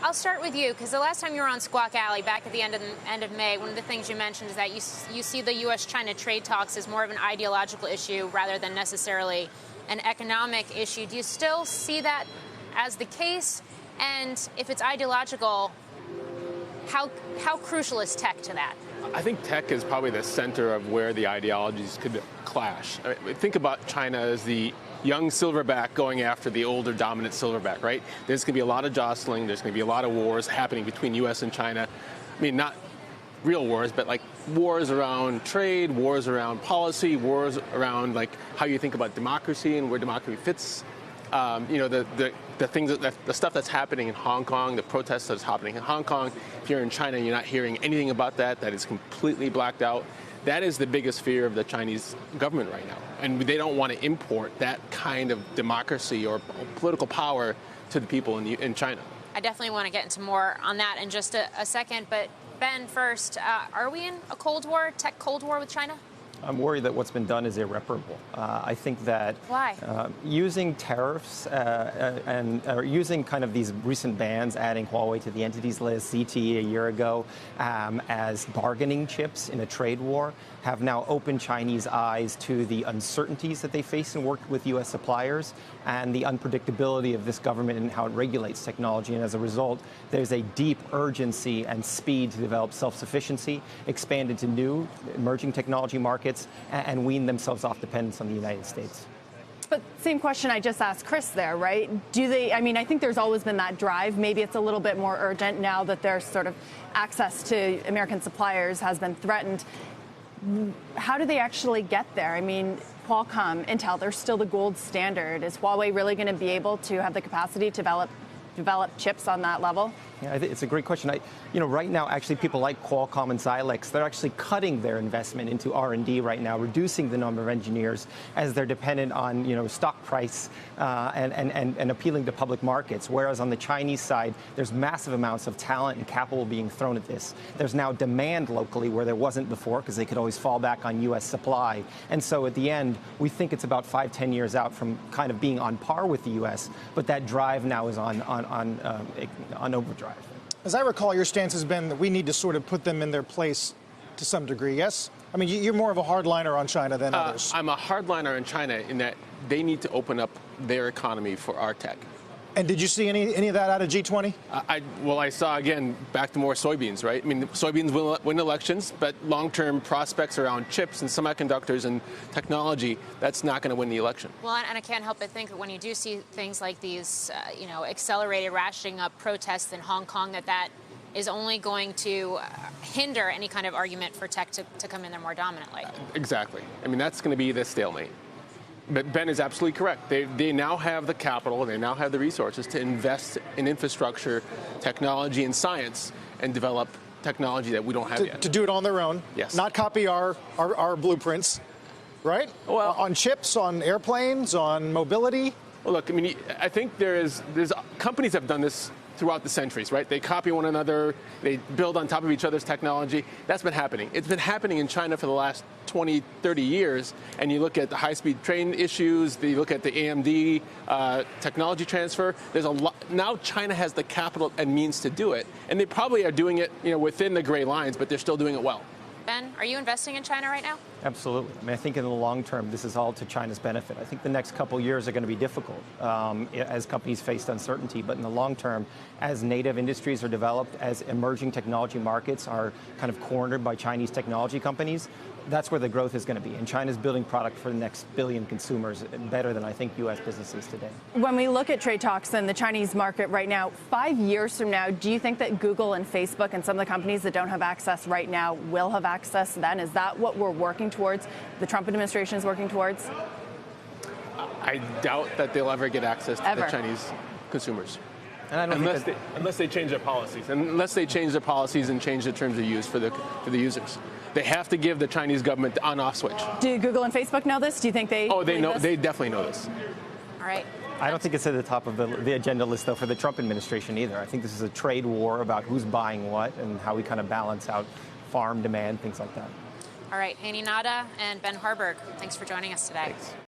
I'll start with you, because the last time you were on Squawk Alley, back at the end of May, one of the things you mentioned is that you see the U.S.-China trade talks as more of an ideological issue rather than necessarily an economic issue. Do you still see that as the case? And if it's ideological, how crucial is tech to that? I think tech is probably the center of where the ideologies could clash. I mean, think about China as the young silverback going after the older dominant silverback, right? There's going to be a lot of jostling. There's going to be a lot of wars happening between U.S. and China. I mean, not real wars, but like wars around trade, wars around policy, wars around like how you think about democracy and where democracy fits. The things the stuff that's happening in Hong Kong, the protests that's happening in Hong Kong. If you're in China, you're not hearing anything about that. That is completely blacked out. That is the biggest fear of the Chinese government right now. And they don't want to import that kind of democracy or political power to the people in China. I definitely want to get into more on that in just a second. But Ben, first, are we in a Cold War, tech Cold War with China? I'm worried that what's been done is irreparable. I think that using tariffs or using kind of these recent bans, adding Huawei to the entities list, ZTE a year ago, as bargaining chips in a trade war, have now opened Chinese eyes to the uncertainties that they face in work with U.S. suppliers and the unpredictability of this government and how it regulates technology. And as a result, there's a deep urgency and speed to develop self-sufficiency, expand into new emerging technology markets, and wean themselves off dependence on the United States. But same question I just asked Chris there, right? I mean, I think there's always been that drive. Maybe it's a little bit more urgent now that there's sort of access to American suppliers has been threatened. How do they actually get there? I mean, Qualcomm, Intel, they're still the gold standard. Is Huawei really going to be able to have the capacity to develop chips on that level? Yeah, it's a great question. Right now, actually, people like Qualcomm and Xilinx, they're actually cutting their investment into R&D right now, reducing the number of engineers as they're dependent on, stock price and appealing to public markets. Whereas on the Chinese side, there's massive amounts of talent and capital being thrown at this. There's now demand locally where there wasn't before because they could always fall back on U.S. supply. And so at the end, we think it's about 5-10 years out from kind of being on par with the U.S., but that drive now is on overdrive. As I recall, your stance has been that we need to sort of put them in their place to some degree, yes? I mean, you're more of a hardliner on China than others. I'm a hardliner on China in that they need to open up their economy for our tech. And did you see any of that out of G20? I saw, again, back to more soybeans, right? I mean, soybeans win elections, but long-term prospects around chips and semiconductors and technology, that's not going to win the election. Well, and I can't help but think that when you do see things like these, accelerated ratcheting up protests in Hong Kong, that is only going to hinder any kind of argument for tech to come in there more dominantly. Exactly. I mean, that's going to be the stalemate. But Ben is absolutely correct. They now have the capital, they now have the resources to invest in infrastructure, technology, and science, and develop technology that we don't have yet. To do it on their own, yes. Not copy our blueprints, right? Well, on chips, on airplanes, on mobility. Well, look, I mean, I think there's companies have done this throughout the centuries, right? They copy one another, they build on top of each other's technology. That's been happening. It's been happening in China for the last 20, 30 years, and you look at the high-speed train issues, you look at the AMD technology transfer, there's a lot. Now China has the capital and means to do it, and they probably are doing it, within the gray lines, but they're still doing it well. Ben, are you investing in China right now? Absolutely. I mean, I think in the long term, this is all to China's benefit. I think the next couple years are going to be difficult as companies face uncertainty. But in the long term, as native industries are developed, as emerging technology markets are kind of cornered by Chinese technology companies, that's where the growth is going to be. And China's building product for the next billion consumers better than I think U.S. businesses today. When we look at trade talks in the Chinese market right now, 5 years from now, do you think that Google and Facebook and some of the companies that don't have access right now will have access then? Is that what we're working towards, the Trump administration is working towards? I doubt that they'll ever get access to the Chinese consumers. And I don't unless they change their policies. Unless they change their policies and change the terms of use for the users. They have to give the Chinese government the on-off switch. Do Google and Facebook know this? Do you think they? Oh, they know. This? They definitely know this. All right. I don't think it's at the top of the agenda list, though, for the Trump administration either. I think this is a trade war about who's buying what and how we kind of balance out farm demand, things like that. All right, Hany Nada and Ben Harburg, thanks for joining us today. Thanks.